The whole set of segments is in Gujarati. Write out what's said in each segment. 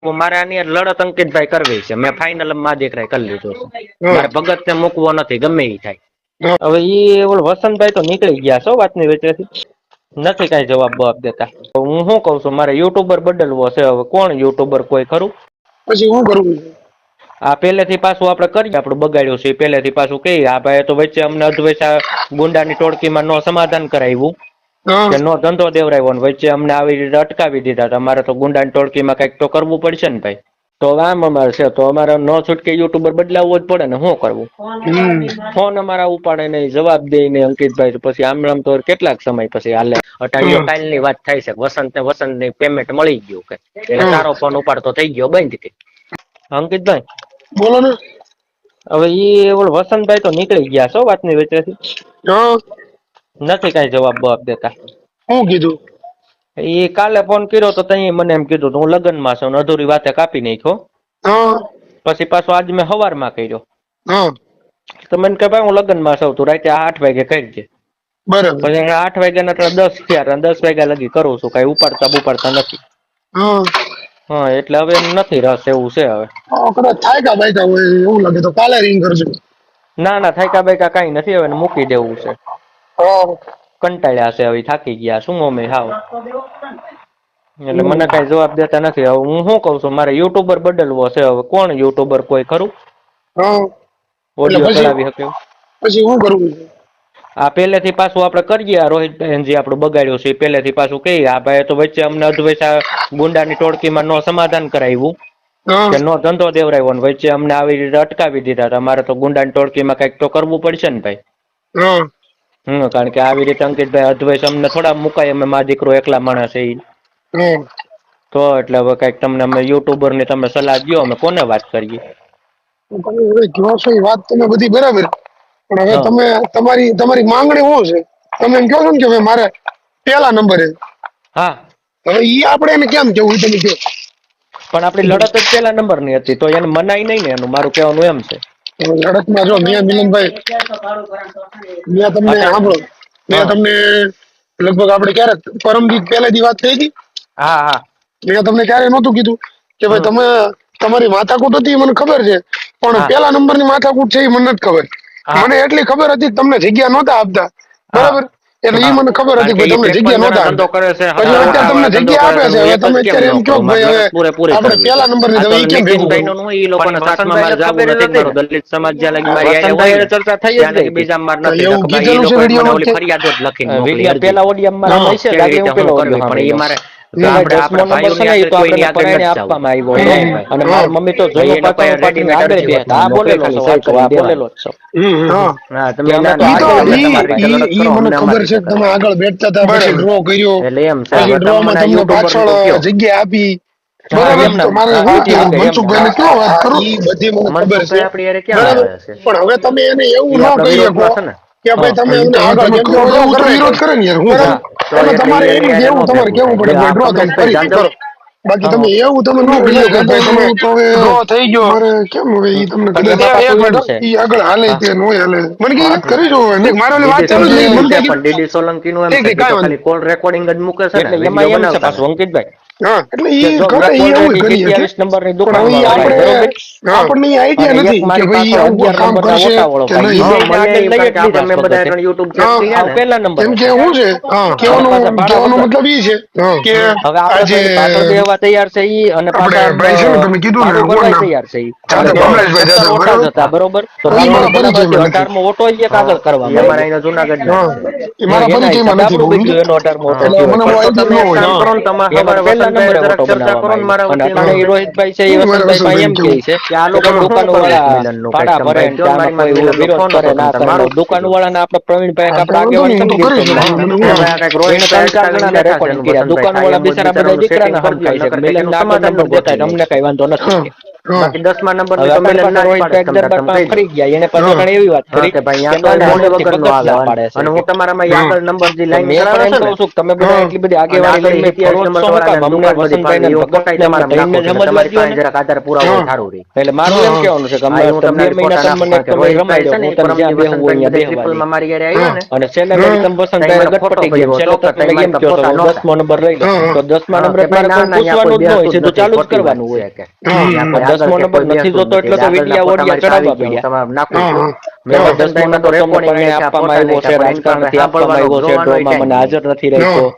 મારે આની લડત અંકિતભાઈ કરવી છે. મેં ફાઇનલ માં દીકરાએ કરી લીધો છે. મારે ભગત ને મૂકવો નથી, ગમે એ થાય. હવે ઈ વસંતભાઈ તો નીકળી ગયા છો વાતની વચ્ચેથી, નથી કઈ જવાબ દેતા. હું શું કઉ છું, મારે યુટ્યુબર બદલવો છે. હવે કોણ યુટ્યુબર કોઈ ખરું? પછી હું કરું? આ પેલેથી પાછું આપડે કરીએ, આપણું બગાડ્યું છે પેલેથી પાછું કહીએ. આ ભાઈ તો વચ્ચે અમને અધવૈસા ગુંડાની ટોળકીમાં નો સમાધાન કરાવ્યું કે નો ધંધો દેવરાવ્યો, ને વચ્ચે અમને આવી રીતે અટકાવી દીધા. તમારે તો ગુંડાની ટોળકીમાં કઈક તો કરવું પડશે ને ભાઈ. તો આમ અમારે છે, તો અમારે નો છૂટકે યુટ્યુબર બદલાવવો જ પડે ને. શું કરવું? ફોન અમારા ઉપાડે નહીં, જવાબ દે નહીં અંકિતભાઈ. પછી આમ તો કેટલાક સમય પછી હાલે. અટાડીઓ કાલની વાત થાય છે, વસંત ની પેમેન્ટ મળી ગયું કે એટલે તારો ફોન ઉપાડતો થઈ ગયો બંધ કે. અંકિતભાઈ બોલો ને. હવે ઈ વસંતભાઈ તો નીકળી ગયા છો વાતની વચ્ચેથી, નથી કઈ જવાબ દેતા. શું કીધું? એ કાલે ફોન કર્યો તો તઈ મને એમ કીધું હું લગ્નમાં છું, અધૂરી વાતે કાપી નાખ્યો. પછી પાછો આજ મેં સવારમાં કર્યો તો મને કે ભાઈ હું લગ્નમાં છું, તું રાતે 8 વાગે કરજે. બરાબર. પછી 8 વાગ્યા ના 10 થયા, 10 વાગ્યા લગી કરું છું, કઈ ઉપાડતા નથી. હા એટલે હવે નથી રસ એવું છે. હવે કદાચ થાયકા બાયકા હોય એવું લાગે તો કાલે રિંગ કરજો. ના થાયકા બાયકા કઈ નથી, હવે મૂકી દેવું છે. કંટાળ્યા છે હવે, થાકી ગયા શું અમે હાવ. એટલે મને કઈ જવાબ દેતા નથી. હવે હું શું કઉ છું, મારે યુટ્યુબર બદલવો છે. હવે કોણ યુટ્યુબર કોઈ ખરું? ઓડિયો ચડાવી શકે? પછી હું કરું? આ પેલેથી પાછું આપડે કરીએ. આ રોહિતભાઈ જે આપણું બગાડ્યું છે પેલેથી પાછું કહીએ. આ ભાઈ તો વચ્ચે અમને અધવૈસા ગુંડાની ટોળકીમાં નો સમાધાન કરાવ્યું કે નો ધંધો દેવરાવ્યો, ને વચ્ચે અમને આવી રીતે અટકાવી દીધા. તમારે તો ગુંડાની ટોળકીમાં કઈક તો કરવું પડશે ને ભાઈ. કારણ કે આવી રીતે અંકિતભાઈ અધવૈસ અમને થોડા મુકાય, અમે મા દીકરો એકલા માણસ છે તો. એટલે હવે કઈક તમને અમે યુટ્યુબર ની તમે સલાહ દો, અમે કોને વાત કરીએ? તમે કહો છો એ વાત તમે બધી બરાબર, પણ હવે તમે તમારી માંગણી શું છે? તમે એમ કહો છો ને કે મારે પેલા નંબરે. હા, હવે ઈ આપણે એને કેમ કેવું તમે કહો? પણ આપણી લડત જ પેલા નંબર ની હતી, તો એને મનાય નહીં ને. એનું મારું કહેવાનું એમ છે. લડતમાં જો મિયા મિલનભાઈ, મેં તમને સાંભળો, મેં તમને લગભગ આપણે ક્યારે પરમદીપ પહેલા દી વાત થઈ હતી. હા મેં તમને ક્યારે નહોતું કીધું કે ભાઈ તમે તમારી માથાકૂટ હતી મને ખબર છે, પણ પેલા નંબર ની માથાકૂટ છે એ મને નથી ખબર. મને એટલી ખબર હતી તમને જગ્યા નહોતા આપતા, બરાબર? એટલે ઈ મને ખબર હતી કે તમને જગ્યા નહોતા આપતા. પછી અત્યારે તમને જગ્યા આપે છે. હવે તમે અત્યારે એમ કહો ભાઈ હવે આપણે પેલા નંબર ની તમે ઈ કેમ ભેગું કરો? દલિત સમાજ જ્યાં લગી મારી હારે ચર્ચા થઈ જ ગઈ, બીજા માર નથી. એવું કીધેલું છે વિડીયો માં? ફરિયાદો જ લખીને મોકલી. પેલા ઓડિયો મારા છે દાગે હું પેલો ઓડિયો પણ એ મારે મમ્મી તો મને ખબર છે તમે આગળ બેઠતા હતા, પછી ડ્રો કર્યો, પછી ડ્રો માં તમને પાછળ જગ્યા આપી, બરાબર? મારે મનસુખભાઈ ને કેવો વાત કરું ઈ બધી મને ખબર છે, બરાબર? પણ હવે તમે એને એવું ન કહી શકો કે ભાઈ તમે એમને આગળ કેમ કે એવું તો વિરોધ કરે ને યાર. હું તમે તમારે એવું કેવું તમારે કેવું પડે ભાઈ ડ્રો તમે ફરીથી કરો. બાકી તમે એવું તમે ન કહી શકો ભાઈ તમે તો હવે ડ્રો થઈ ગયો મારે કેમ હવે ઈ તમને ઈ આગળ હાલે કે નો હાલે મને કઈ વાત કરી જો મારે ઓલી વાત ચાલુ છે મને કઈ ડીડી સોલંકી નું એમ છે કે ખાલી કોલ રેકોર્ડિંગ જ મૂકે છે ને એમાં એમ છે પાછું અંકિતભાઈ. હા એટલે ઈ કરે ઈ એવું કરી 27 નંબર ની દુકાન આપણને આઈડિયા નથી કે ભાઈ આવું કામ કરશે કે નહીં. આપણે બધા YouTube ચેક કર્યા ને પહેલા નંબર કેમ કે હું છે કહેવાનો મતલબ ઈ છે કે હવે આપણે પાછળ દેવા તૈયાર છે ઈ અને પાછા ભાઈ છે ને તમે કીધું ને કરવા તૈયાર છે ઈ કમલેશભાઈ હતા બરોબર. તો 18મો ઓટો એક આગળ કરવા અમારા અહીંયા જૂનાગઢ એ મારા પરિચયમાં નથી બહુ એનો 18મો ઓટો એટલે મને આઈડિયા ન હોય. કરો ને તમારે પહેલા નંબરે ઓટો ચર્ચા કરો ને મારા વતી રોહિતભાઈ છે એ વસંતભાઈ એમ કહે છે કે આ લોકો દુકાનવાળા પાડા ભરે ને આમાં કોઈ વિરોધ કરે ના કરે. દુકાનવાળાને આપણે પ્રવીણભાઈ આપણે આગેવાન દુકાનવાળા બિચારા બધા દીકરાના હરખાય છે. મિલનના આગળ નંબર દેખાય અમને કઈ વાંધો નથી. બાકી 10મા નંબર ની હવે તો મેલે આપણા ના જ રોહિત પાડે ભાઈ દરબાર પાસે ફરી ગયા એને પાછો ઘણી એવી વાત કરી કે ભાઈ કે આગળ ભાઈ મોઢે મોઢેથી વગર નો ભગત આવે પાડે છે અને હું તમારામાં આગળ નંબર જે તો લાઈન મેં કરાવે પણ એમ છે ને કહું છું કે તમે બધા એટલી બધી આગેવાળી લઈને ફરો જ છો કામ અમને વસંતભાઈ ને ભગત ને તઈને સમજવા તમારી દો પાસે ને જરાક આધાર પુરા હોય સારું રહે એટલે મારું એમ કહેવાનું છે કે હા અમે હું તમે તમને 2 મહિના તમે મને તમે રમાઈ દો હું તને જ્યાં બેહવું હોય ત્યાં બેહવા ટ્રિપલ દઈ માં મારી ઘરે આવ્યા ને અને છેલ્લે મેં તમે વસંતભાઈ ગટપટી ગયા છેલ્લે તો તમે એમ કહો છો 10મો નંબર લઈ લો તો 10મા નંબર મારે કોઈ પૂછવાનું જ ન હોય સીધું ચાલુ જ કરવાનું હોય કે 10મો નંબર નથી જોતો એટલે તો વિડિયા ઓડિયા ચડાવવા પડ્યા તમારે નાખવું મેં 10મો નંબર તમને પરણે આપવામાં આવ્યો છે રાજકારણથી આપવામાં આવ્યો છે ડ્રોમાં મને હાજર નથી રાખ્યો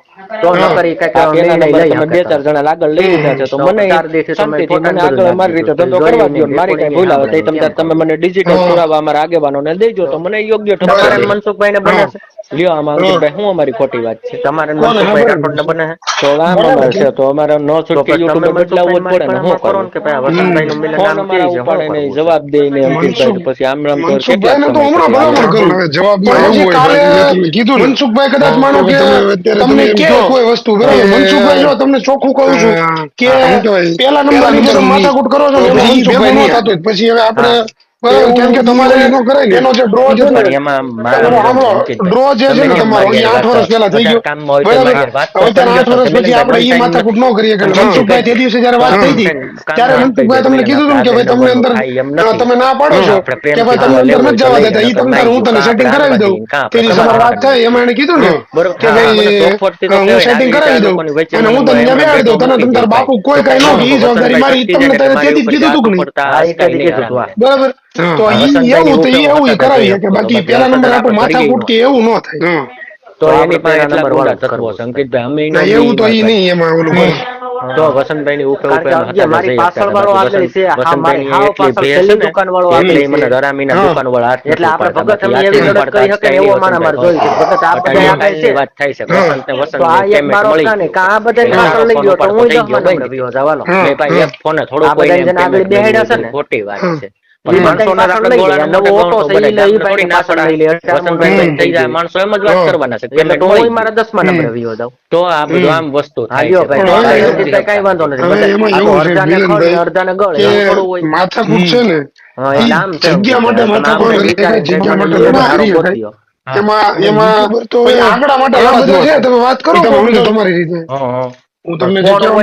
તો ન કરી કઈક આ પેલા નિર્ણય નંબર લઈ તમે શકે 2-4 જણા આગળ લઈ લીધા છે તો મને શાંતિથી મને આગળ મારી રીતે ધંધો કરવા દો મારી કઈ ભૂલ આવે તો તમે મને ડિજિટલ પુરાવા અમારા આગેવાનોને દેજો તો મને યોગ્ય તમારે ઠપકા મનસુખભાઈ ને બને છે લ્યો આમાં અંકિતભાઈ શું અમારી ખોટી વાત છે તમારે મનસુખભાઈ રાઠોડ ને બને છે તો આમ અમારે છે તો અમારે નો છૂટકે યુટ્યુબ બદલાવવું જ પડે ને શું કરો ને કે ભાઈ વસંતભાઈ નું મિલન ફોન નામ અમારા કેવી છે ઉપાડે ને જવાબ દે ને અંકિતભાઈ તો પછી આમ રામ તો કેટલા મનસુખભાઈ ને તો હમણાં ભલામણ કરું હવે જવાબ કાલે કીધું મનસુખભાઈ કદાચ માનો કે તમને કે કોઈ વસ્તુ બરાબર મનસુખભાઈ જો તમને ચોખ્ખું કહું છું કે પેલા નંબર ની તમે માથાકૂટ કરો છો ને મનસુખભાઈ નો થતો પછી હવે આપણે બરાબર કેમ કે તમારે એનો કરે ને એનો જે ડ્રો છે ને ડ્રો જે છે ને તમારો એ 8 વર્ષ પહેલા થઈ ગયો બરાબર હવે ત્યારે 8 વર્ષ પછી આપણે એ માથાકૂટ ન કરીએ કે મનસુખભાઈ તે દિવસે જયારે વાત થઈ હતી ત્યારે મનસુખભાઈ તમને કીધું હતું કે ભાઈ તમને અંદર તમે ના પાડો છો કે ભાઈ તમને અંદર નથી જવા દેતા એ તમને હું તને સેટિંગ કરાવી દઉં તેની સમર વાત થાય એમાં એને કીધું ને કે ભાઈ હું સેટિંગ કરાવી દઉં અને હું તને ત્યાં બેહાડી દઉં તને તમ તાર બાપુ કોઈ કઈ ન એ જવાબદારી મારી તમને તેથી જ કીધું હતું કે નહીં બરાબર તો એવું તો એવું કરાવી શકે બાકી પેલા નંબર આપણે માથાકૂટ કે એવું ન થાય તો એની પાસે એટલા ગુંડા તત્વો છે અંકિતભાઈ અમે એવું તો ઈ નહીં એમાં ઓલું તો વસંતભાઈ ની ઉપર મારી પાછળ વાળો આગળ છે હા મારી હાવ પાછળ છેલ્લી દુકાન વાળો આગળ મને ધરામીના દુકાન વાળા હાથ એટલે આપણે ભગત અમે એવી લડત કરી શકે એવો મારા માર જોઈ છે ભગત આ બધા આગળ છે વાત થાય છે વસંત તો આ એક મારો કાને કા આ બધા પાછળ લઈ ગયો તો હું જ મને વિયો જવાનો મે ભાઈ એક ફોને થોડો આ બધા જણ આગળ બેહાડ્યા છે ને ખોટી વાત છે માણસો ના રાખડ ગોળા નવો ઓટો છે ઈ લઈ ભાઈ પાછળ લઈ લે વસંતભાઈ થઈ જાય માણસો એમ જ વાત કરવાના છે એટલે તો હું મારા 10મા નંબરે વિયો જાવ તો આ બધું આમ વસ્તુ થાય છે ભાઈ કઈ વાંધો નથી અડધાને ખડ અડધાને ગળ થોડું હોય માથાકૂટ છે ને નામ જગ્યા માટે માથાકૂટ જગ્યા માટે એમાં તો આંકડા માટે બધા છે તમે વાત કરો તમારી રીતે હું તમને જગ્યા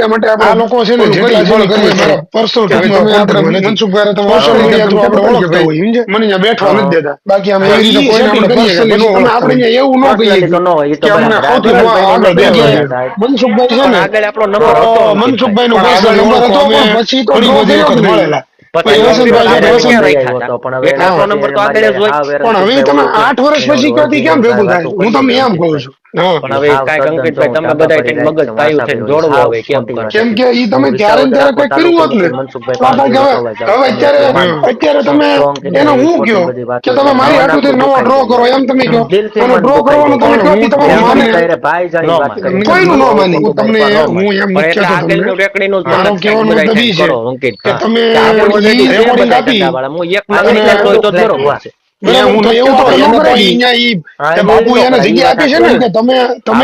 માટે આ લોકો છે ને જેટલા પર્સનલ મનસુખભાઈ તમે સોશિયલ મીડિયા થ્રુ આપણે ઓળખતા હોય મને અહીંયા બેઠવા નથી દેતા બાકી અમે એવી રીતે કોઈને આપણે એવું ન કહીએ કે અમને સૌથી આગળ બેઠા મનસુખભાઈ છે ને આગળ આપણો નંબર હતો મનસુખભાઈ નો પર્સનલ નંબર હતો પણ પછી તો ઘણી બધી વખત મળેલા પણ હવે તમે 8 વર્ષ પછી ક્યાંથી કેમ ભેગું થાય હું તમને એમ કહું છું પણ હવે કાંઈક અંકિતભાઈ તમે બધા થઈને મગજ પાયું થઈને જોડવો હવે કેમ કે ઈ તમે ત્યારે ત્યારે કઈ કર્યું હોત ને હવે અત્યારે તમે એનો હું કયો કે તમે મારી હાટુથી નવો ડ્રો કરો એમ તમે કયો અને ડ્રો કરવાનું તમે કહો તમારું કોઈનું ન માની હું તમને હું એમ નથી કહેતો રેકડીનું મારો કહેવાનું મતલબ ઈ છે કે તમે રેકોર્ડિંગ આપી હું એક માત્ર તો બરોબર છે બાપુ એને જગ્યા આપી છે ને કે તમે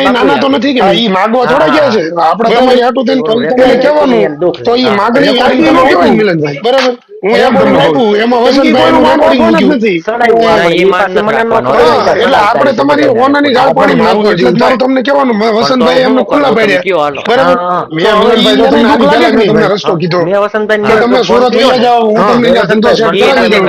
નાના તો નથી કે ઈ માગવા થોડા ગયા છે આપડે તમારી હાટું તમને કહેવાનું તો ઈ માગણી આપી ન કહેવાય મિલનભાઈ બરાબર હું એમ તમને આપું એમાં વસંતભાઈ નું રેકોર્ડિંગ નથી એટલે આપણે તમારી ઓનાની ગાળ પાડી માંગો એટલે મારું તમને કહેવાનું વસંતભાઈ એમને ખુલ્લા પાડ્યા બરાબર મેં તમને રસ્તો કીધો તમે સુરત વયા જાઓ હું તમને ત્યાં ધંધો સેટ કરાવી દઉં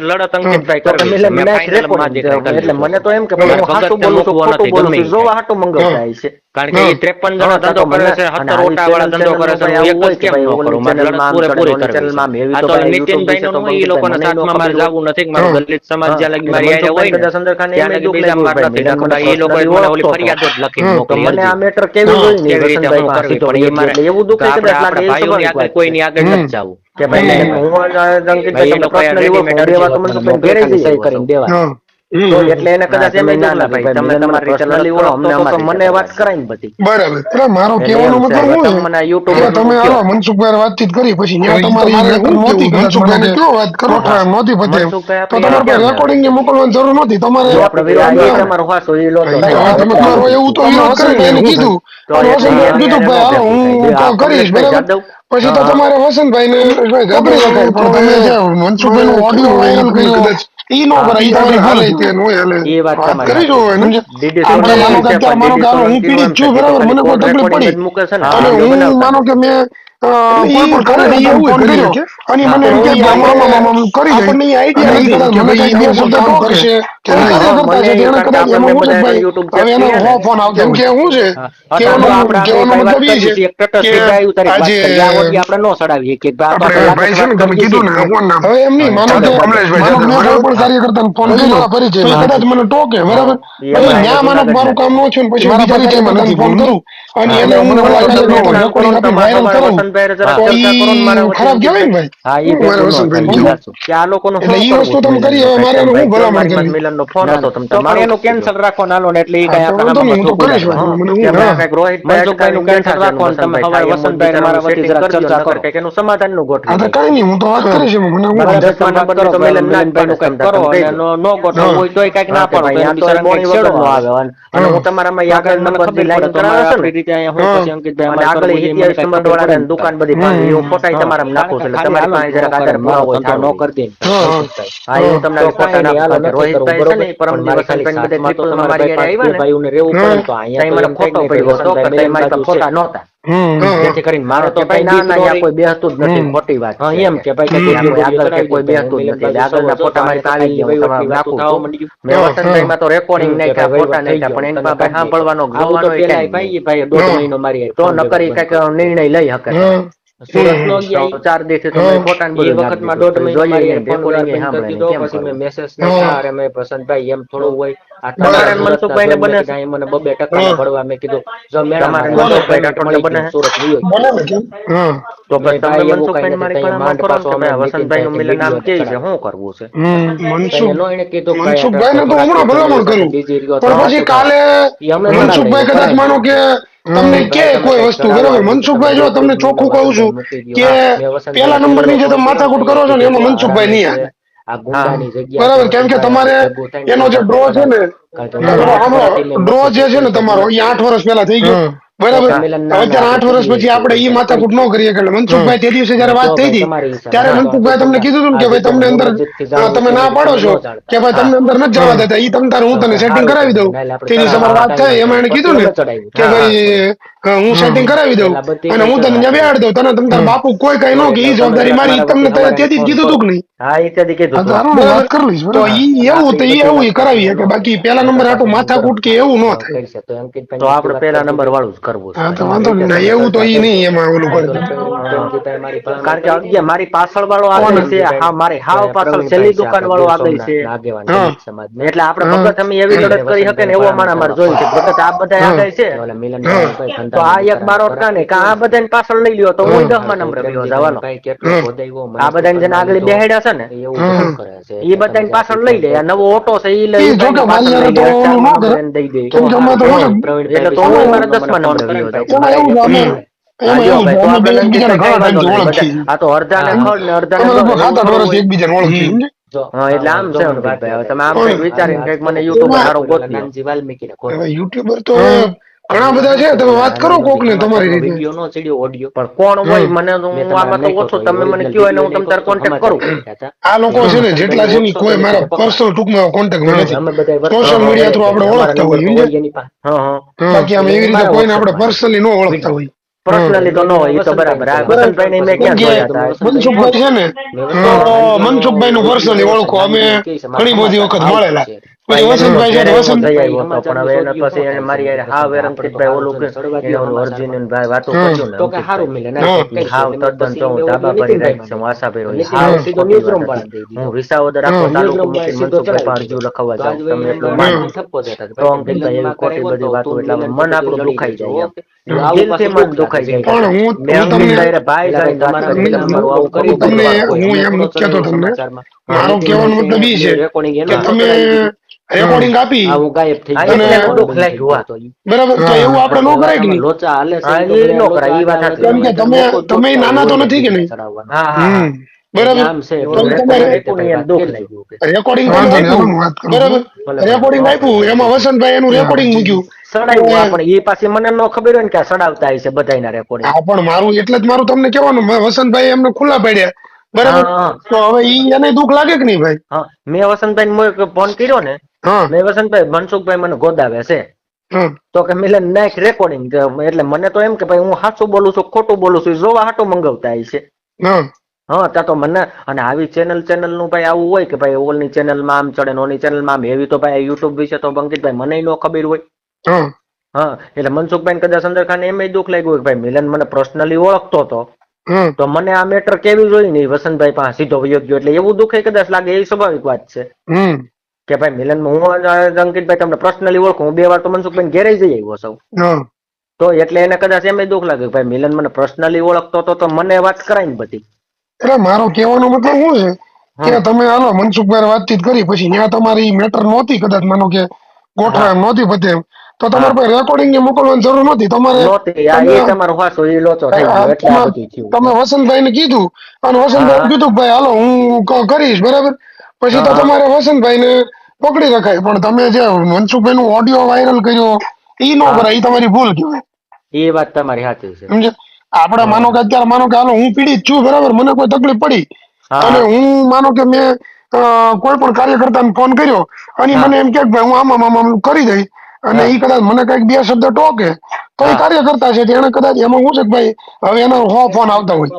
લડત અંકિતભાઈ એટલે મને તો એમ કે હાટું બોલું છું ખોટું બોલું છું જોવા હાટું મંગળતા છે કારણ કે 53 જણા ધંધો કરે છે 17 ઓટા વાળા ધંધો કરે છે હું એક જ કેમ ન કરું મારે લડત પૂરેપૂરી કરવી આ તો નીતિનભાઈ નો ઈ લોકોના સાથમાં મારે જાવું નથી મારું દલિત સમાજ જ્યાં લગી મારી આયા હોય ને ત્યાં લગી બીજા માર નથી લખતા ઈ લોકો મને ઓલી ફરિયાદ જ લખી મોકલી મને આ મેટર કેવી જોઈ ને વસંતભાઈ પાસે તો એ મારે એવું દુખે કે આપણે ભાઈઓની આગળ કોઈની આગળ નથી જાવું કે ભાઈ હું અંકિતભાઈ તમને પર્સનલી દેવા તો મને ઘરે જ સહી કરીને દેવા તો એટલે એને કદાચ એમ ના ના ભાઈ તમે તમારી રીતે લલી ઓળો અમને અમારે મને વાત કરાય ને બધી બરાબર. એટલે મારો કહેવાનો મતલબ શું મને YouTube છે તમે આવો મનસુખભાઈ વાતચીત કરી પછી ત્યાં તમારી મેટર નહોતી મનસુખભાઈ કયો વાત કરો નહોતી પતે તો તમારે પાસે રેકોર્ડિંગ ને મોકલવાની જરૂર નહોતી તમારે તમારો હાસો એ લોતો તમે કરો એવું તો વિરોધ કરીને એને કીધું વસંતભાઈ કીધું ભાઈ હાલો હું કરીશ બરાબર. પછી તો તમારે વસંતભાઈ ને ગભરી શકાય પણ તમે જે મનસુખભાઈ નો ઓડિયો વાયરલ કર્યો કદાચ ઈ નો કરાય ઈ તમારી હાલે તે નો હાલે વાત કરી જો એને આપણે માનો કે અત્યારે માનો કે હું પીડિત છું બરાબર મને કોઈ તકલીફ પડી અને હું માનો કે મેં કોઈ પણ કરે ફોન કર્યો અને મને એમ કે મામા કરી દે આપણને આઈડિયા નથી કે ભાઈ બે શબ્દ કામ કરશે કે કરતા છે એને કદાચ એમાં હું ભાઈ હવે એનો હો ફોન આવતો એમ કે હું છે કેવાનો મતલબ એ છે કે આજે આપણે નો સડાવીએ કે ભાઈ છે ને તમે કીધું ને હવે એમ નહીં માનો કે કમલેશભાઈ મેં કોઈ પણ કાર્યકર્તાને ફોન કર્યો પરિચય કદાચ મને ટોકે બરાબર પછી ન્યા માનો મારું કામ નો છે ને પછી મારા પરિચયમાં નથી ફોન કરું અને એને હું રેકોર્ડિંગ આપી વાયરલ કરું ખરાબ કહેવાય ને ભાઈ હા એ કે આ લોકોનો એટલે ઈ વસ્તુ તમે કરી હવે મારે હું ભલામણ કરી મિલનનો ફોન હતો તમે તમારો એનું કેન્સલ રાખો નાલો ને એટલે ઈ કઈ હું તો કરીશ રોહિતભાઈ નું કેન્સલ રાખો ને તમે હવે વસંતભાઈ મારા વતી જરા ચર્ચા કરો કે એનું સમાધાન નું ગોઠવો આ તો કઈ નહીં હું તો વાત કરીશ મને હું નંબર તો મિલન નાનભાઈ નું કામ કરો અને નો ગોઠવો હોય તોય કઈક ના પડો તો એમ બિચારા કઈક છેડો નો આવે અને હું તમારામાં આગળ નંબર દી લાઈન કરાવો છો ને રીતે અહીંયા હોય પછી અંકિતભાઈ અમારે આગળ હિતિયાસ નંબર વાળાને દુકાન બધી ભાંગી હું ફોટા તમારા નાખું છું એટલે તમારી પાસે જરા આધાર પુરાવો હોય તો નો કરી દે હા હું તમને ફોટા નાખું રોહિતભાઈ છે ને પરમ દિવસ કંપની બધે ટ્રીપ તમારી યારે આવ્યા ને ભાઈઓને રહેવું પડે તો અહીંયા મને ફોટો પડ્યો હતો કે મારી પાસે ફોટા નહોતા જેથી કરીને મારે તો ભાઈ ના ના કોઈ બેહતું જ નથી ખોટી વાત હા એમ કે ભાઈ કે આગળ કે કોઈ બેહતું જ નથી આગળના ફોટા મારી પાસે આવી ગયા તમારે નાખું મેં વસંતભાઈમાં તો રેકોર્ડિંગ નાખ્યા ફોટા નાખ્યા પણ એની પાસે સાંભળવાનો જોવાનો ભાઈ ભાઈ 1.5 મહિનો મારી તો નકરી કઈક નિર્ણય લઈ શકે સુરત નો ગયા 4 દિવસે તો ફોટા ને બધું વખતમાં 1.5 મહિનો મારી રેકોર્ડિંગ સાંભળી પછી મેં મેસેજ નાખ્યા અરે મેં વસંતભાઈ એમ થોડું હોય તમારે મનસુખભાઈ ને બને મને 2% ભરવા મેં કીધું જો મેડમ મનસુખભાઈ ને બને સુરત ગયો તો પછી તમે મનસુખભાઈ મારી કણામાં કરો તમે વસંતભાઈ નું મિલન નામ કે છે શું કરવું છે મનસુખભાઈ ને તો હમણાં ભલામણ કરું પણ પછી કાલે મનસુખભાઈ કદાચ માનો કે તમને કે કોઈ વસ્તુ બરાબર મનસુખભાઈ જો તમને ચોખ્ખું કહું છું કે પેલા નંબર ની જે તમે માથાકૂટ કરો છો ને એમાં મનસુખભાઈ નહીં આવે બરાબર કેમ કે તમારે એનો જે ડ્રો છે ને ડ્રો જે છે ને તમારો એ 8 વર્ષ પહેલા થઈ ગયો બરાબર અત્યારે 8 વર્ષ પછી આપણે ઈ માથાકૂટ ન કરીએ એટલે મનસુખભાઈ તે દિવસે જયારે વાત થઈ હતી ત્યારે મનસુખભાઈ તમને કીધું હતું કે ભાઈ તમને અંદર તમે ના પાડો છો કે ભાઈ તમને અંદર નથી જવા દેતા ઈ તમ તારે હું તને સેટિંગ કરાવી દઉં તે દિવસે અમારી વાત થઈ એમાં એને કીધું ને કે ભાઈ હું સેટિંગ કરાવી દઉં અને હું તને ત્યાં બેહાડી દઉં તને તમ તાર બાપુ કોઈ કઈ ન કે ઈ જવાબદારી મારી તમને તેથી જ કીધું હતું કે નહીં હા એ તેથી કીધું વાત કરી લઈશ તો ઈ એવું તો ઈ એવું કરાવીએ કે બાકી પેલા નંબર આટલું માથાકૂટ કે એવું ન થાય તો આપણે પેલા નંબર વાળું જ કરવું છે તો વાંધો નહીં એવું તો ઈ નહીં એમાં ઓલું કરે કારણ કે મારી પાછળ વાળો આગળ છે હા મારી હાવ પાછળ છેલ્લી દુકાન વાળો આગળ છે એટલે આપણે ભગત અમે એવી લડત કરી શકે ને એવો માણા માર જોઈ છે ભગત આ બધા આગળ છે તો આ એક બારોટ કાને કે આ બધાને પાછળ લઈ લ્યો તો હું 10મા નંબરે બેહો જવાનો આ બધાને જેને આગળ બેહાડ્યા છે ને એવું કરે છે ઈ બધાને પાછળ લઈ લે આ નવો ઓટો છે ઈ લઈ જો કે મારી તો દઈ દે કેમ કે અમે તો એટલે તો હું મારા 10મા નંબરે બેહો આ તો અડધા ને ખડ ને અડધા એકબીજાને ઓળખી એટલે આમ છે તમે આમ વિચારીને કઈક મને યુટ્યુબર સારો ગોતી વાલ્મીકી યુટ્યુબર તો ઘણા બધા છે તમે વાત કરો કોક ને તમારી રીતે વિડિયો નો સીડિયો ઓડિયો પણ કોણ હોય મને તો હું આમાં તો ઓછો તમે મને કયો એને હું તમ તાર કોન્ટેક્ટ કરું આ લોકો છે ને જેટલા છે ને કોઈ મારા પર્સનલ ટૂંકમાં કોન્ટેક્ટ માં નથી સોશિયલ મીડિયા થ્રુ આપણે ઓળખતા હોય બાકી આમ એવી રીતે કોઈને આપણે પર્સનલી ન ઓળખતા હોય પર્સનલી તો નો હોય તો બરાબર આ વસંતભાઈ ને મેં ક્યાં જોયા હતા મનસુખભાઈ છે ને મનસુખભાઈ નું પર્સનલી ઓળખો અમે ઘણી બધી વખત મળેલા પછી વસંતભાઈ છે વસંત પણ હવે એને પછી એને મારી યાર હા વેરંકિતભાઈ ઓલું કે એને ઓલું અર્જુન ભાઈ વાતો કર્યું ને તો કે હારું મિલે ના હાવ તદ્દન તો હું ધાબા ભરી રાખી છું આશાભાઈ રોઈ હાવ સીધો ન્યૂઝરૂમ પાડી હું વિસાવદર આખો તાલુકો મૂકી મનસુખભાઈ પારજુ લખવા જાઉં તમે એટલો માન થપ્પો દેતા તો અંકિતભાઈ એવી ખોટી બધી વાતો એટલે મન આપણું દુખાઈ જાય દિલથી મન દુખાઈ જાય પણ હું તમને ભાઈ તમારા મારું આવું કરી તમને હું એમ કહેતો તમને મારો કહેવાનો મતલબ એ છે કે તમે રેકોર્ડિંગ આપી હું ગાયબ થઈ અને દુઃખ લાગ્યું બરાબર, તો એવું આપણે ન કરાય કે નહીં? લોચા હાલે છે નો કરાય ઈ વાત કેમ કે તમે નાના તો નથી કે નહીં? બરાબર, આમ છે તો તમારે દુઃખ લાગ્યું રેકોર્ડિંગ તમે આપ્યું, બરાબર, રેકોર્ડિંગ આપ્યું, એમાં વસંતભાઈ એનું રેકોર્ડિંગ મૂક્યું. સડાવ્યું પણ એ પાછી મને ન ખબર હોય ને કે સડાવતા હશે બધાયના રેકોર્ડિંગ. હા, પણ મારું એટલે જ મારું તમને કહેવાનું, વસંતભાઈ એમને ખુલ્લા પડ્યા, બરાબર, તો હવે ઈ એને દુઃખ લાગે કે નહીં ભાઈ? હા, મેં વસંતભાઈ ફોન કર્યો ને, મેં વસંતભાઈ મનસુખભાઈ મને ગોદાવે છે તો કે મિલન નાખ રેકોર્ડિંગ, એટલે મને તો એમ કે ભાઈ હું સાચું બોલું છું ખોટું બોલું છું જોવા હાટો મંગાવતા હશે. હા, ત્યાં તો મને અને આવી ચેનલ નું ભાઈ આવું હોય કે ભાઈ ઓલની ચેનલમાં આમ ચડે ઓની ચેનલમાં આમ, એવી તો ભાઈ યુટ્યુબ વિશે તો અંકિતભાઈ મને ન ખબર હોય. હા, એટલે મનસુખભાઈ કદાચ અંદર ખાને એમ દુઃખ લાગ્યું કે ભાઈ મિલન મને પર્સનલી ઓળખતો હતો તો મને આ મેટર કેવી જોઈ નહીં વસંતભાઈ પાસે સીધો વયો ગયો, એટલે એવું દુઃખ કદાચ લાગે એ સ્વાભાવિક વાત છે કે ભાઈ મિલન હું અંકિતભાઈ તમને પર્સનલી ઓળખું, હું 2 વાર તો મનસુખભાઈ ઘેરે જઈ આવ્યો છું તો એટલે એને કદાચ એમ દુઃખ લાગે ભાઈ મિલન મને પર્સનલી ઓળખતો હતો તો મને વાત કરાય ને બધી. એટલે મારો કહેવાનો મતલબ શું છે કે તમે હાલો મનસુખભાઈ વાતચીત કરી પછી ત્યાં તમારી મેટર નહોતી, કદાચ માનો કે ગોઠવા એમ નહોતી પતે એમ, તો તમારે કોઈ રેકોર્ડિંગ ને મોકલવાની જરૂર નહોતી. તમે વસંતભાઈ ને કીધું અને વસંતભાઈ કીધું ભાઈ હાલો હું કરીશ, બરાબર, પછી તો તમારે વસંતભાઈ ને પકડી રખાય. પણ તમે જે મનસુખભાઈ નું ઓડિયો વાયરલ કર્યો ઈ નો કરાય, ઈ તમારી ભૂલ કહેવાય. એ વાત તમારી સાચી છે. સમજે? આપડે માનો કે અત્યારે માનો કે હાલો હું પીડિત છું, બરાબર, મને કોઈ તકલીફ પડી અને હું માનો કે મેં કોઈ પણ કાર્યકર્તાને ફોન કર્યો અને મને એમ કે ભાઈ હું આમાં કરી દઈ અને ઈ કદાચ મને કઈક 2 શબ્દ ટોકે તો એ કાર્યકર્તા છે એને કદાચ એમાં શું છે કે ભાઈ હવે એના 100 ફોન આવતા હોય.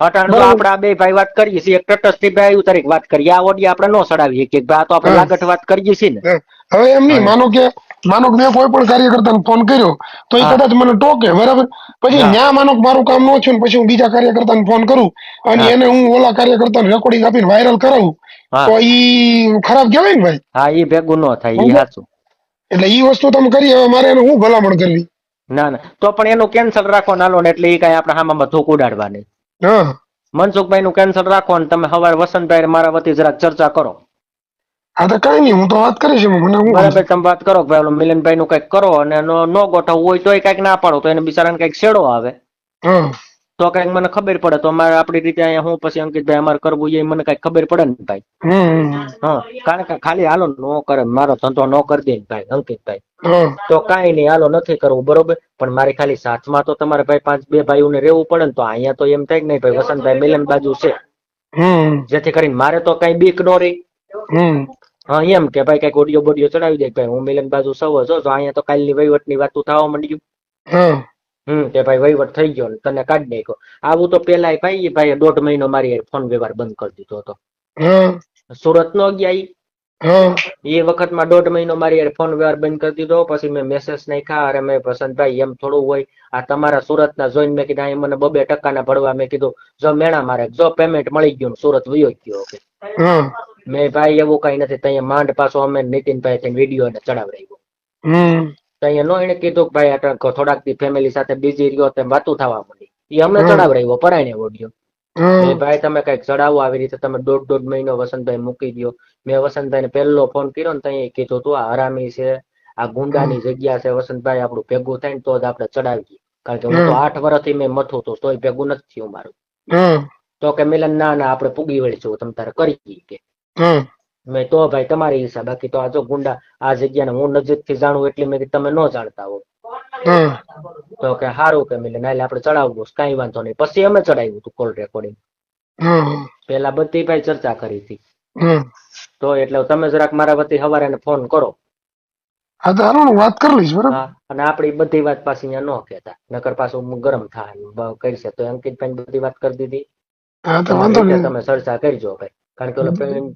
આપડા બે ભાઈ વાત કરીએ છીએ, એક તટસ્થી ભાઈ તારીખ વાત કરીએ, આ ઓડિયો આપણે નો સડાવીએ કે આ તો આપણે લાગટ વાત કરીએ છીએ ને. હવે એમ નહીં, માનો કે મેં કોઈ પણ કાર્યકર્તાને ફોન કર્યો તો એ કદાચ મને ટોકે, બરાબર, પછી ન્યા માનો મારું કામ ન થયું પછી હું બીજા કાર્યકર્તાને ફોન કરું અને એને હું ઓલા કાર્યકર્તાને રેકોર્ડિંગ આપીને વાયરલ કરાવું તો ઈ ખરાબ કહેવાય ને ભાઈ. હા, ઈ ભેગું ન થાય, ઈ સાચું. એટલે ઈ વસ્તુ તમે કરી, હવે મારે એને હું ભલામણ કરવી? ના તો પણ એનું કેન્સલ રાખો નાલો ને, એટલે ઈ કઈ આપણે હામાં ધોક ઉડાડવા નહીં. મનસુખભાઈ નું કેન્સલ રાખો ને તમે સવારે વસંતભાઈ મારા વતી જરાક ચર્ચા કરો. હા, તો કઈ નહીં, હું તો વાત કરીશ. બરાબર, તમે વાત કરો ભાઈ મિલનભાઈ નું કઈક કરો અને નો ગોઠવવું હોય તો કઈક ના પાડો તો એને બિચારાને કઈક શેડો આવે તો કઈક મને ખબર પડે તો અમારે આપડી રીતે અહીંયા હું પછી અંકિતભાઈ અમારે કરવું એ મને કઈક ખબર પડે ને ભાઈ. હા, કારણ કે ખાલી હાલો નો કરે મારો ધંધો નો કરી દે ભાઈ અંકિતભાઈ તો કઈ નહીં, હાલો નથી કરવું બરોબર, પણ મારી ખાલી સાથમાં તો તમારે ભાઈ 5 ભાઈઓને રહેવું પડે ને. તો અહીંયા તો એમ થાય કે નહીં ભાઈ વસંતભાઈ મિલન બાજુ છે જેથી કરીને મારે તો કઈ બીક નો રહી. હા, એમ કે ભાઈ કઈક ઓડિયો બોડિયો ચડાવી દે ભાઈ હું મિલન બાજુ સૌ છો તો અહીંયા તો કાલની વહીવટ ની વાતું થવા માંડ્યું કે ભાઈ વહીવટ થઈ ગયો ને તને કાઢી નાખ્યો. આવું તો પેલા ભાઈ 1.5 મહિનો મારી ફોન વ્યવહાર બંધ કરી દીધો હતો. સુરત નો ગયા એ વખતમાં 1.5 મહિનો મારી ફોન વ્યવહાર બંધ કરી દીધો. પછી મેં મેસેજ નાખ્યા, અરે મેં વસંતભાઈ એમ થોડું હોય, આ તમારા સુરત ના જોઈને મેં કીધું મને 2% ના ભરવા, મેં કીધું જો મેણા મારે જો પેમેન્ટ મળી ગયું સુરત વયો ગયો. મેં ભાઈ એવું કઈ નથી, ત્યાં માંડ પાછો અમે નીતિનભાઈ થઈને વિડીયો ને ચડાવડાવ્યો. ત્યાં નો એને કીધું ભાઈ થોડાક દી ફેમિલી સાથે બીજી રહ્યો તેમ વાતું થવા મળી, એ અમને ચડાવડાવ્યો પરાયણે ઓડિયો. ભાઈ તમે કઈક ચડાવો આવી રીતે, તમે 1.5 મહિનો વસંતભાઈ મૂકી દો. મેં વસંતભાઈ ને પહેલો ફોન કર્યો ને ત્યાં કીધું તું આ હરામી છે, આ ગુંડાની જગ્યા છે, વસંતભાઈ આપણું ભેગું થાય ને તો જ આપણે ચડાવીએ, કારણ કે હું તો 8 વર્ષથી મેં મથું તો તોય ભેગું નથી થયું મારું. તો કે મિલન ના આપણે પૂગી વળીશું તમે તારે કરી કે મેં તો ભાઈ તમારી હિસાબ, બાકી તો આ જો ગુંડા આ જગ્યાને હું નજીક થી જાણું એટલે મેં તમે ન જાણતા હો. તો કે સારું કે મિલન એટલે આપણે ચડાવવું કઈ વાંધો નહીં. પછી અમે ચડાવ્યું હતું કોલ રેકોર્ડિંગ, પેલા બધી ભાઈ ચર્ચા કરી હતી. તો એટલે તમે જરાક મારા વતી સવારે ફોન કરો. વાત કરી લઈશ, બરાબર, અને આપડી બધી વાત પાછી અહીંયા ન કહેતા, નકર પાછું ગરમ થાય કરશે. તો અંકિતભાઈ બધી વાત કરી દીધી, તમે ચર્ચા કરજો ભાઈ, કારણ કે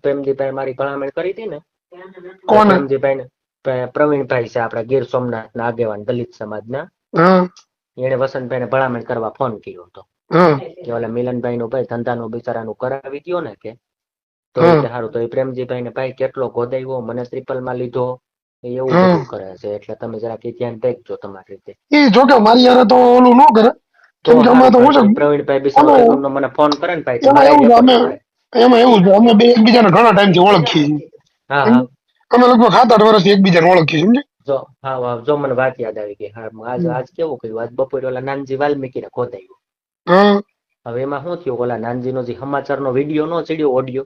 પ્રેમજીભાઈ મારી ભલામણ કરી હતી ને, પ્રેમજીભાઈ ને પ્રવીણભાઈ છે આપડા ગીર સોમનાથ ના આગેવાન દલિત સમાજ ના, એને વસંતભાઈ ને ભલામણ કરવા ફોન કર્યો હતો કે ઓલા મિલનભાઈ નું ભાઈ ધંધાનું બિચારાનું કરાવી દો ને કે. તો સારું, તો એ પ્રેમજીભાઈ ને ભાઈ કેટલો ગોદાવ્યો, મને ટ્રિપલ માં લીધો, એવું બધું કરે છે. એટલે તમે જરાક ધ્યાન રાખજો તમારી રીતે. એ જો કે મારી યાર તો ઓલું ન કરે, પ્રવીણભાઈ બિચારો મને ફોન કરે ને ભાઈ એમાં એવું છે અમે બે એકબીજાને ઘણા ટાઈમ થી ઓળખીએ. અમે લગભગ 7-8 વર્ષથી એકબીજાને ઓળખીએ સમજે. જો મને વાત યાદ આવી ગઈ. આજ કેવું કર્યું, આજ બપોરે ઓલા નાનજી વાલ્મીકી ને ખોદાયું. હા હવે એમાં શું થયું, ઓલા નાનજી નો જે સમાચાર નો વિડીયો નો ચડ્યો, ઓડિયો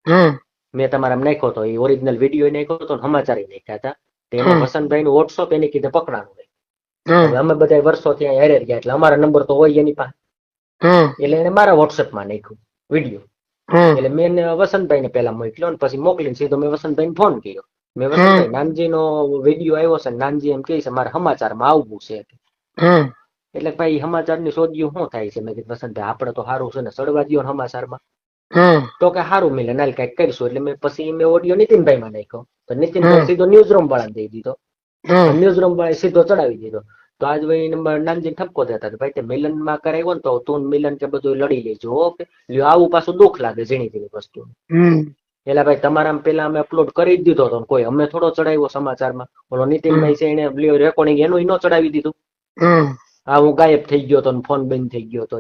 હા મેં તમારા નાખ્યો હતો, એ ઓરિજિનલ વિડીયો નાખ્યો હતો, સમાચાર નાખ્યા હતા. એમાં વસંતભાઈ નું વોટ્સઅપ એની કીધે પકડાનું. હવે અમે બધા વર્ષો ત્યાં હેરે ગયા એટલે અમારા નંબર તો હોય એની પાસે, એટલે એને મારા વોટ્સએપ માં નાખ્યું વિડીયો. એટલે મેં વસંતભાઈ ને પેલા મોકલ્યો, પછી મોકલીને સીધો મેં વસંતભાઈ ફોન કર્યો. મેં વસંતભાઈ નાનજી નો વિડીયો આવ્યો છે, નાનજી એમ કહે છે મારા સમાચારમાં આવવું છે. એટલે ભાઈ સમાચાર ની શોધ્યું શું થાય છે? મેં કીધું વસંતભાઈ આપણે તો સારું છે ને, સડવા દો સમાચારમાં. તો કે સારું મિલે નાલ કઈક કરીશું. એટલે મેં પછી મેં ઓડિયો નીતિનભાઈ માં નાખ્યો, તો નીતિનભાઈ સીધો ન્યૂઝ રૂમ વાળા દઈ દીધો, ન્યૂઝ રૂમ વાળા સીધો ચડાવી દીધો. તો આજ ભાઈ નાનજી ઠપકો દેતા ભાઈ તે મિલન માં કરાવ્યો ને, તો તું મિલન કે બધું લડી લેજો. ઓકે આવું પાછું દુઃખ લાગે ઝીણી ઝીણી વસ્તુ. એટલે ભાઈ તમારા પેલા અમે અપલોડ કરી જ દીધો હતો, કોઈ અમે થોડો ચડાવ્યો સમાચારમાં. ઓલો નીતિનભાઈ છે એને રેકોર્ડિંગ એનું ન ચડાવી દીધું. હું ગાયબ થઈ ગયો હતો, ફોન બંધ થઈ ગયો હતો.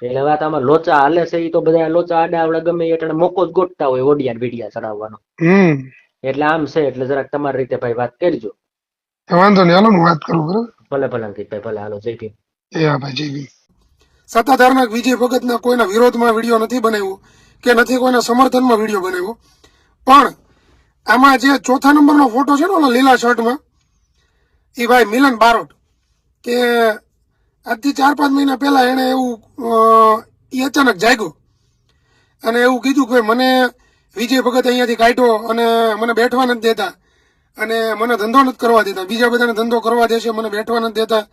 એટલે વાત આમાં લોચા હાલે છે, એ તો બધા લોચા આડા આવડે ગમે એટલે મોકો જ ગોટતા હોય ઓડિયા વિડિયા ચડાવવાનો. એટલે આમ છે, એટલે જરાક તમારી રીતે ભાઈ વાત કરજો. વાંધો નહીં, હાલો હું વાત કરું. ભલે ભલે અંકિતભાઈ, ભલે હાલો. જય ભીમ. ભાઈ જય ભીમ. સત્તાધારના વિજય ભગતના કોઈના વિરોધમાં વિડીયો નથી બનાવ્યો કે નથી કોઈના સમર્થનમાં વિડીયો બનાવ્યો, પણ આમાં જે ચોથા નંબરનો ફોટો છે ને ઓલા લીલા શર્ટમાં, એ ભાઈ મિલન બારોટ, કે આજથી 4-5 મહિના પહેલા એને એવું એ અચાનક જાગ્યો અને એવું કીધું કે મને વિજય ભગત અહીંયાથી કાઢ્યો અને મને બેઠવા નથી દેતા અને મને ધંધો નથી કરવા દેતા, બીજા બધાને ધંધો કરવા દેશે, મને બેઠવા નથી દેતા.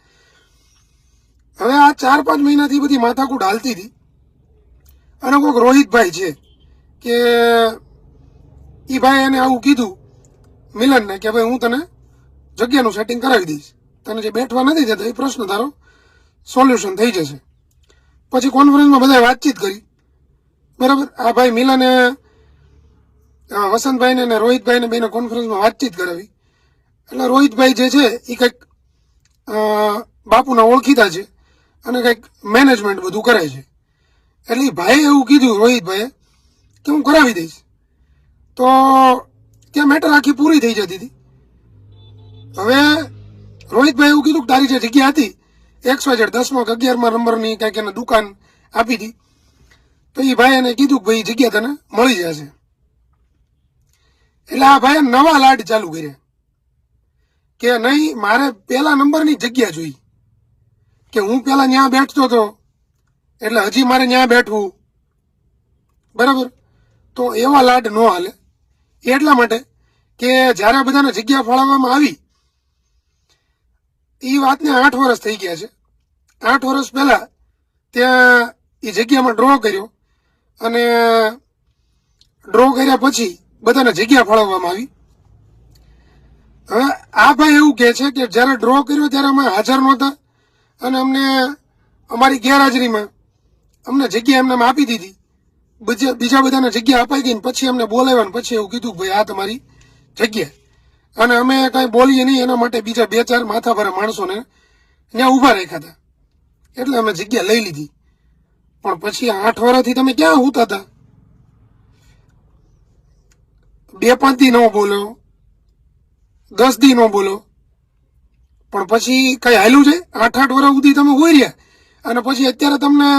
હવે આ 4-5 મહિનાથી બધી માથાકૂટ હાલતી હતી અને કોઈક રોહિતભાઈ છે કે એ ભાઈ એને આવું કીધું મિલનને કે ભાઈ હું તને જગ્યાનું સેટિંગ કરાવી દઈશ, તને જે બેઠવા નથી દેતા એ પ્રશ્ન તારો સોલ્યુશન થઈ જશે. પછી કોન્ફરન્સમાં બધાએ વાતચીત કરી, બરાબર. આ ભાઈ મિલને વસંતભાઈને અને રોહિતભાઈને બેને કોન્ફરન્સમાં વાતચીત કરાવી. એટલે રોહિતભાઈ જે છે એ કંઈક બાપુના ઓળખીતા છે અને કંઈક મેનેજમેન્ટ બધું કરે છે. એટલે ભાઈએ એવું કીધું રોહિતભાઈએ કે હું કરાવી દઈશ. તો ત્યાં મેટર આખી પૂરી થઈ જતી હતી. હવે રોહિતભાઈ એવું કીધું કે તારી જે જગ્યા હતી XYZ 10માં કે 11માં નંબરની કંઈક એને દુકાન આપી હતી, તો એ ભાઈ એને કીધું કે ભાઈ જગ્યા તને મળી જશે. એટલે આ ભાઈએ નવા લાડ ચાલુ કર્યા કે નહીં મારે પહેલા નંબરની જગ્યા જોઈ, કે હું પેલા ત્યાં બેઠતો હતો એટલે હજી મારે ત્યાં બેઠવું, બરાબર. તો એવા લાડ ન હાલે. એટલા માટે કે જ્યારે બધાને જગ્યા ફાળવવામાં આવી એ વાતને 8 વર્ષ થઈ ગયા છે. 8 વર્ષ પહેલા ત્યાં એ જગ્યામાં ડ્રો કર્યો અને ડ્રો કર્યા પછી બધાને જગ્યા ફાળવવામાં આવી. હવે આ ભાઈ એવું કહે છે કે જ્યારે ડ્રો કર્યો ત્યારે અમે હાજર નહોતા અને અમને અમારી ગેરહાજરીમાં અમને જગ્યા એમને આપી દીધી, બીજા બધાને જગ્યા અપાઈ ગઈ. પછી અમને બોલાવ્યા, પછી એવું કીધું ભાઈ આ તમારી જગ્યા, અને અમે કાંઈ બોલીએ નહીં એના માટે બીજા 2-4 માથાભારે માણસોને ત્યાં ઊભા રાખ્યા હતા. એટલે અમે જગ્યા લઈ લીધી. પણ પછી 8 વર્ષથી તમે ક્યાં હોતા હતા? 2-5 દી ન બોલો, 10 દી ન બોલો, પણ પછી કઈ હાલ્યું છે? 8-8 વર્ષ સુધી તમે હોઈ રહ્યા અને પછી અત્યારે તમને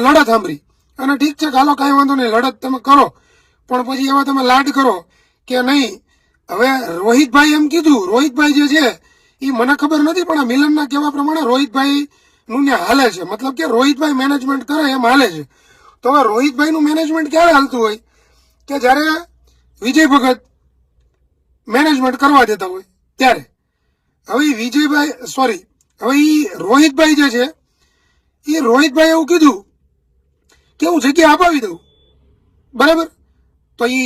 લડત સાંભળી અને ઠીક છે ચાલો કાંઈ વાંધો નહીં, લડત તમે કરો, પણ પછી એવા તમે લાડ કરો કે નહીં. હવે રોહિતભાઈ એમ કીધું, રોહિતભાઈ જે છે એ મને ખબર નથી, પણ આ મિલનના કહેવા પ્રમાણે રોહિતભાઈ નું ત્યાં હાલે છે, મતલબ કે રોહિતભાઈ મેનેજમેન્ટ કરે એમ હાલે છે. તો હવે રોહિતભાઈ નું મેનેજમેન્ટ ક્યારે હાલતું હોય કે જ્યારે વિજય ભગત મેનેજમેન્ટ કરવા દેતા હોય ત્યારે. હવે વિજયભાઈ હવે એ રોહિતભાઈ જે છે એ રોહિતભાઈ એવું કીધું કે હું જગ્યા અપાવી દઉં, બરાબર. તો એ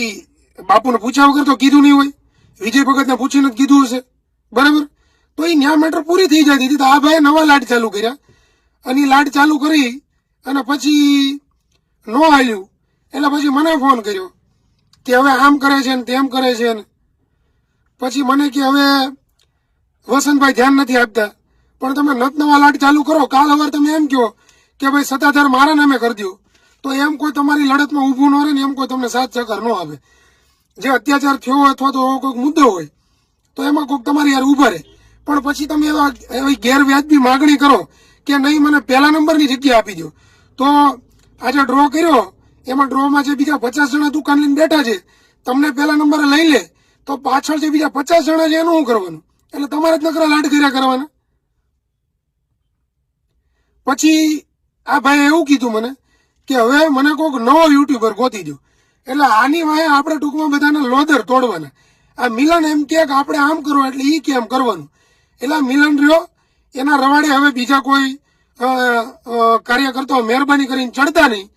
બાપુને પૂછ્યા વગર તો કીધું નહીં હોય, વિજય ભગતને પૂછીને જ કીધું હશે, બરાબર. તો એ ન્યા મેટર પૂરી થઈ જતી હતી. તો આ ભાઈએ નવા લાડ ચાલુ કર્યા અને એ લાડ ચાલુ કરી અને પછી ન હાલ્યું એટલે પછી મને ફોન કર્યો કે હવે આમ કરે છે ને તેમ કરે છે ને. પછી મને કે હવે વસંતભાઈ ધ્યાન નથી આપતા, પણ તમે નવા લાડ ચાલુ કરો. કાલ સવાર તમે એમ કહો કે ભાઈ સત્તાધાર મારા નામે કરી દો, તો એમ કોઈ તમારી લડતમાં ઊભું ન રહે ને એમ કોઈ તમને સાથ સહકાર ન આપે. જે અત્યાચાર થયો હોય અથવા તો કોઈક મુદ્દો હોય તો એમાં કોઈક તમારી યાર ઉભા રહે, પણ પછી તમે એવી ગેરવ્યાજબી માગણી કરો કે નહીં મને પહેલા નંબરની જગ્યા આપી દો, તો આજે ડ્રો કર્યો એમાં ડ્રોમાં જે બીજા 50 જણા દુકાન લઈને બેઠા છે તમને પહેલા નંબરે લઈ લે તો પાછળ જે બીજા 50 જણા છે એનું શું કરવાનું? એટલે તમારે જ નકરા લાડ કર્યા કરવાના. પછી આ ભાઈએ એવું કીધું મને કે હવે મને કોઈક નવો યુટ્યુબર ગોતી દો. એટલે આની વાંહે આપણે ટૂંકમાં બધાને લોદર તોડવાના. આ મિલન એમ કે આપણે આમ કરો એટલે ઈ કેમ કરવાનું. એટલે મિલન રહ્યો એના રવાડે હવે બીજા કોઈ કાર્યકર્તાઓ મહેરબાની કરીને ચડતા નહીં,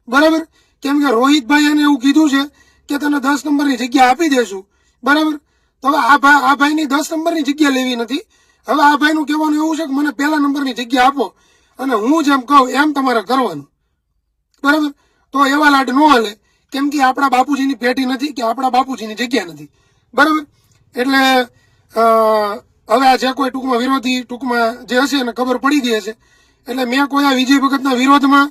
બરાબર? કેમ કે રોહિતભાઈ એને એવું કીધું છે કે તને 10 નંબરની જગ્યા આપી દેશું, બરાબર? તો હવે આ ભાઈની 10 નંબરની જગ્યા લેવી નથી. હવે આ ભાઈનું કહેવાનું એવું છે કે મને પહેલા નંબરની જગ્યા આપો અને હું જેમ કહું એમ તમારે કરવાનું, બરાબર? તો એવા લાડ ન હાલે, કેમ કે આપણા બાપુજીની પેટી નથી કે આપણા બાપુજીની જગ્યા નથી, બરાબર? એટલે હવે આ જે કોઈ ટૂંકમાં વિરોધી ટૂંકમાં જે હશે એને ખબર પડી ગઈ હશે. એટલે મેં કોઈ આ વિજય ભગતના વિરોધમાં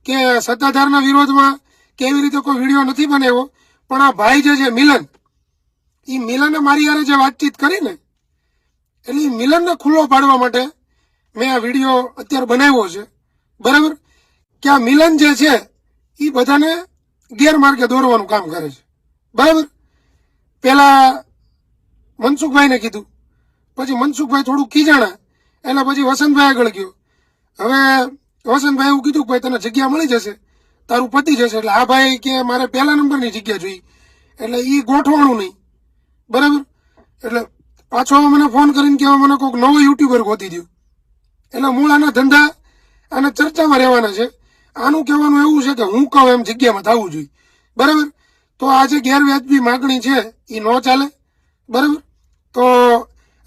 કે સત્તાધારના વિરોધમાં કે એવી રીતે કોઈ વિડીયો નથી બનાવ્યો, પણ આ ભાઈ જે છે મિલન, એ મિલને મારી યારે જે વાતચીત કરી ને એટલે એ મિલનને ખુલ્લો પાડવા માટે મેં આ વિડીયો અત્યારે બનાવ્યો છે, બરાબર? કે આ મિલન જે છે એ બધાને ગેરમાર્ગે દોરવાનું કામ કરે છે, બરાબર? પેલા મનસુખભાઈને કીધું, પછી મનસુખભાઈ થોડું ખીજાણા એટલે પછી વસંતભાઈ આગળ ગયો. હવે વસંતભાઈ એવું કીધું કે ભાઈ તને જગ્યા મળી જશે, તારું પતી જશે. એટલે આ ભાઈ કે મારે પહેલા નંબરની જગ્યા જોઈએ, એટલે એ ગોઠવાણું નહીં, બરાબર? એટલે પાછો મને ફોન કરીને કે મને કોઈક નવો યુટ્યુબર ગોતી દો. એટલે મૂળ આના ધંધા અને ચર્ચામાં રહેવાના છે. આનું કહેવાનું એવું છે કે હું કહું એમ જગ્યામાં થવું જોઈએ, બરાબર? તો આ જે ગેરવ્યાજબી માગણી છે એ ન ચાલે, બરાબર? તો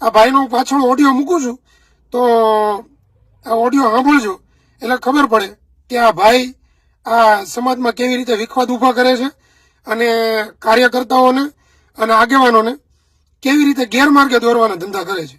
આ ભાઈનો પાછળ ઓડિયો મૂકું છું, તો આ ઓડિયો સાંભળજો એટલે ખબર પડે કે આ ભાઈ આ સમાજમાં કેવી રીતે વિખવાદ ઊભા કરે છે અને કાર્યકર્તાઓને અને આગેવાનોને કેવી રીતે ગેરમાર્ગે દોરવાના ધંધા કરે છે.